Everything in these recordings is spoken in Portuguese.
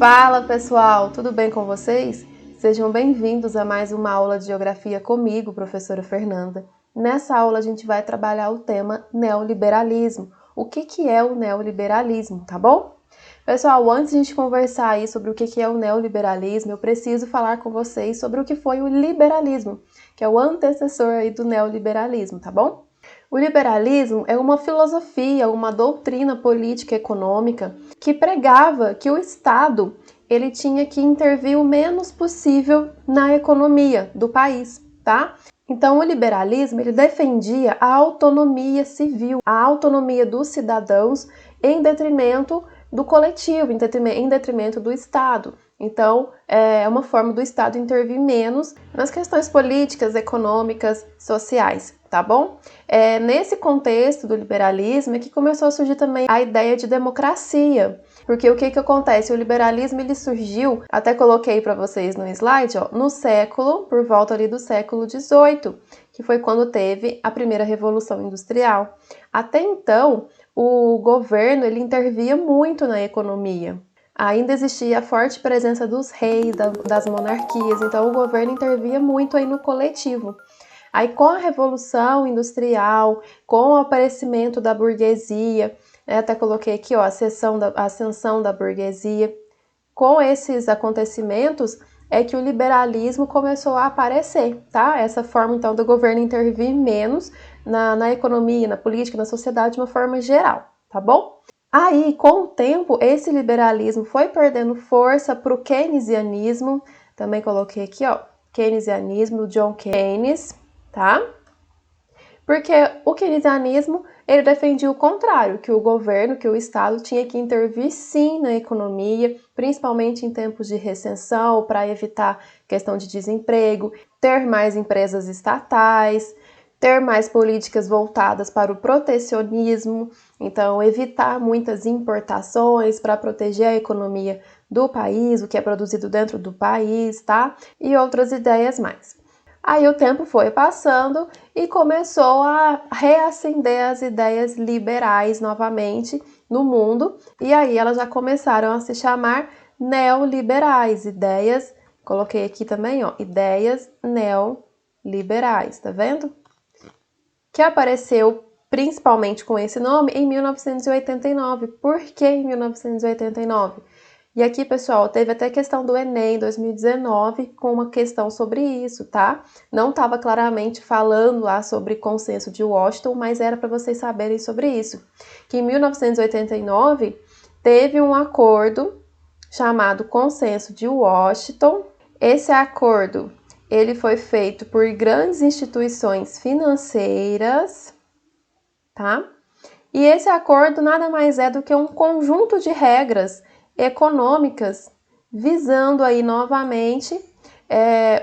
Fala pessoal, tudo bem com vocês? Sejam bem-vindos a mais uma aula de Geografia comigo, professora Fernanda. Nessa aula a gente vai trabalhar o tema neoliberalismo. O que é o neoliberalismo, tá bom? Pessoal, antes de a gente conversar aí sobre o que é o neoliberalismo, eu preciso falar com vocês sobre o que foi o liberalismo, que é o antecessor aí do neoliberalismo, tá bom? O liberalismo é uma filosofia, uma doutrina política e econômica que pregava que o Estado ele tinha que intervir o menos possível na economia do país, tá? Então, o liberalismo ele defendia a autonomia civil, a autonomia dos cidadãos em detrimento do coletivo, em detrimento do Estado. Então, é uma forma do Estado intervir menos nas questões políticas, econômicas, sociais, tá bom? Nesse contexto do liberalismo é que começou a surgir também a ideia de democracia. Porque o que acontece? O liberalismo ele surgiu, até coloquei para vocês no slide, ó, por volta ali do século XVIII, que foi quando teve a primeira Revolução Industrial. Até então, o governo ele intervia muito na economia. Ainda existia a forte presença dos reis, das monarquias, então o governo intervia muito aí no coletivo. Aí com a Revolução Industrial, com o aparecimento da burguesia, até coloquei aqui ó, a ascensão da burguesia, com esses acontecimentos é que o liberalismo começou a aparecer, tá? Essa forma então do governo intervir menos na economia, na política, na sociedade de uma forma geral, tá bom? Aí, com o tempo, esse liberalismo foi perdendo força para o keynesianismo, também coloquei aqui, ó, keynesianismo do John Keynes, tá? Porque o keynesianismo, ele defendia o contrário, que o governo, que o Estado tinha que intervir sim na economia, principalmente em tempos de recessão, para evitar questão de desemprego, ter mais empresas estatais, ter mais políticas voltadas para o protecionismo, então evitar muitas importações para proteger a economia do país, o que é produzido dentro do país, tá? E outras ideias mais. Aí o tempo foi passando e começou a reacender as ideias liberais novamente no mundo, e aí elas já começaram a se chamar neoliberais, coloquei aqui também, ó, ideias neoliberais, tá vendo? Que apareceu principalmente com esse nome em 1989. Por que em 1989? E aqui, pessoal, teve até questão do Enem 2019 com uma questão sobre isso, tá? Não estava claramente falando lá sobre consenso de Washington, mas era para vocês saberem sobre isso. Que em 1989 teve um acordo chamado Consenso de Washington. Esse acordo ele foi feito por grandes instituições financeiras, tá? E esse acordo nada mais é do que um conjunto de regras econômicas visando aí novamente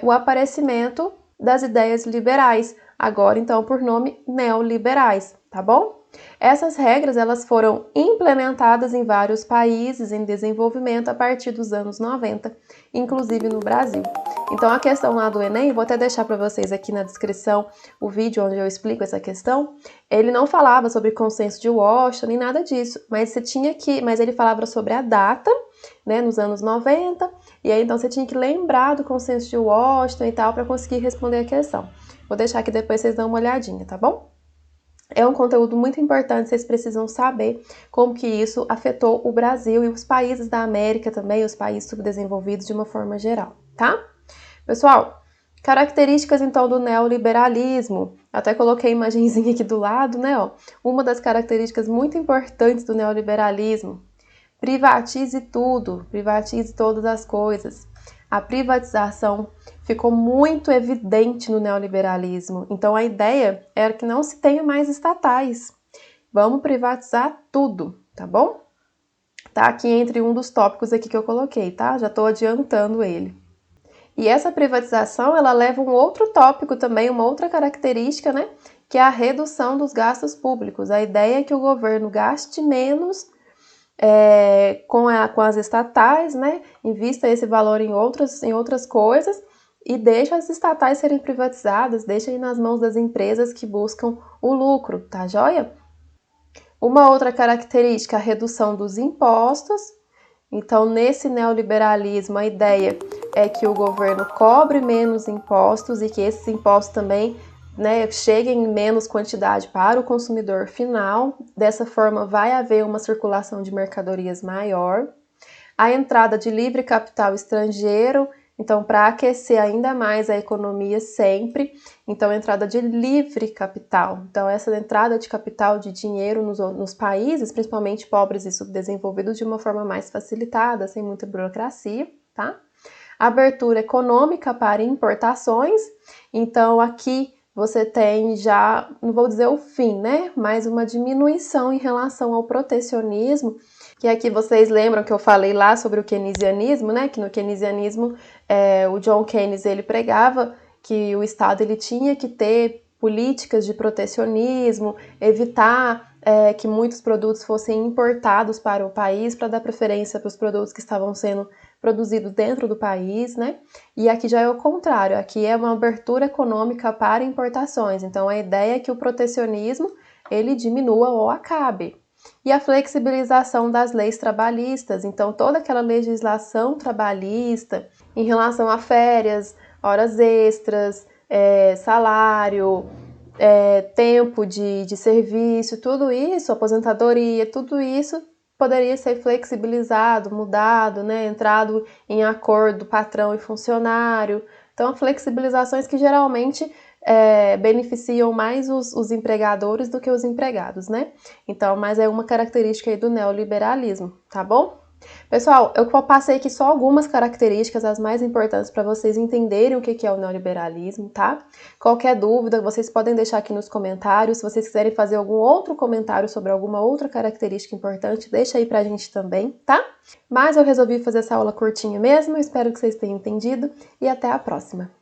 o aparecimento das ideias liberais, agora então por nome neoliberais, tá bom? Essas regras elas foram implementadas em vários países em desenvolvimento a partir dos anos 90, inclusive no Brasil. Então a questão lá do Enem, vou até deixar para vocês aqui na descrição o vídeo onde eu explico essa questão. Ele não falava sobre consenso de Washington nem nada disso, mas ele falava sobre a data, né, nos anos 90, e aí então você tinha que lembrar do consenso de Washington e tal para conseguir responder a questão. Vou deixar aqui depois vocês dão uma olhadinha, tá bom? É um conteúdo muito importante, vocês precisam saber como que isso afetou o Brasil e os países da América também, os países subdesenvolvidos de uma forma geral, tá? Pessoal, características então do neoliberalismo, até coloquei a imagenzinha aqui do lado, né? Ó. Uma das características muito importantes do neoliberalismo, privatize tudo, privatize todas as coisas. A privatização ficou muito evidente no neoliberalismo, então a ideia era que não se tenha mais estatais. Vamos privatizar tudo, tá bom? Tá aqui entre um dos tópicos aqui que eu coloquei, tá? Já tô adiantando ele. E essa privatização, ela leva um outro tópico também, uma outra característica, né? Que é a redução dos gastos públicos. A ideia é que o governo gaste menos com as estatais, né? Invista esse valor em outras coisas e deixa as estatais serem privatizadas, deixa aí nas mãos das empresas que buscam o lucro, tá joia? Uma outra característica, a redução dos impostos Então, nesse neoliberalismo, a ideia é que o governo cobre menos impostos e que esses impostos também, né, cheguem em menos quantidade para o consumidor final. Dessa forma, vai haver uma circulação de mercadorias maior. A entrada de livre capital estrangeiro, então, para aquecer ainda mais a economia sempre, então, entrada de livre capital. Então, essa entrada de capital, de dinheiro nos países, principalmente pobres e subdesenvolvidos, de uma forma mais facilitada, sem muita burocracia, tá? Abertura econômica para importações. Então, aqui você tem já, não vou dizer o fim, né? Mas uma diminuição em relação ao protecionismo, que aqui vocês lembram que eu falei lá sobre o keynesianismo, né? Que no keynesianismo o John Keynes ele pregava que o Estado ele tinha que ter políticas de protecionismo, evitar que muitos produtos fossem importados para o país para dar preferência para os produtos que estavam sendo produzidos dentro do país, né? E aqui já é o contrário, aqui é uma abertura econômica para importações. Então a ideia é que o protecionismo ele diminua ou acabe. E a flexibilização das leis trabalhistas, então toda aquela legislação trabalhista em relação a férias, horas extras, salário, tempo de serviço, tudo isso, aposentadoria, tudo isso poderia ser flexibilizado, mudado, né, entrado em acordo patrão e funcionário. Então, flexibilizações que geralmente beneficiam mais os empregadores do que os empregados, né? Então, mas é uma característica aí do neoliberalismo, tá bom? Pessoal, eu passei aqui só algumas características, as mais importantes para vocês entenderem o que é o neoliberalismo, tá? Qualquer dúvida, vocês podem deixar aqui nos comentários. Se vocês quiserem fazer algum outro comentário sobre alguma outra característica importante, deixa aí pra gente também, tá? Mas eu resolvi fazer essa aula curtinha mesmo, eu espero que vocês tenham entendido e até a próxima!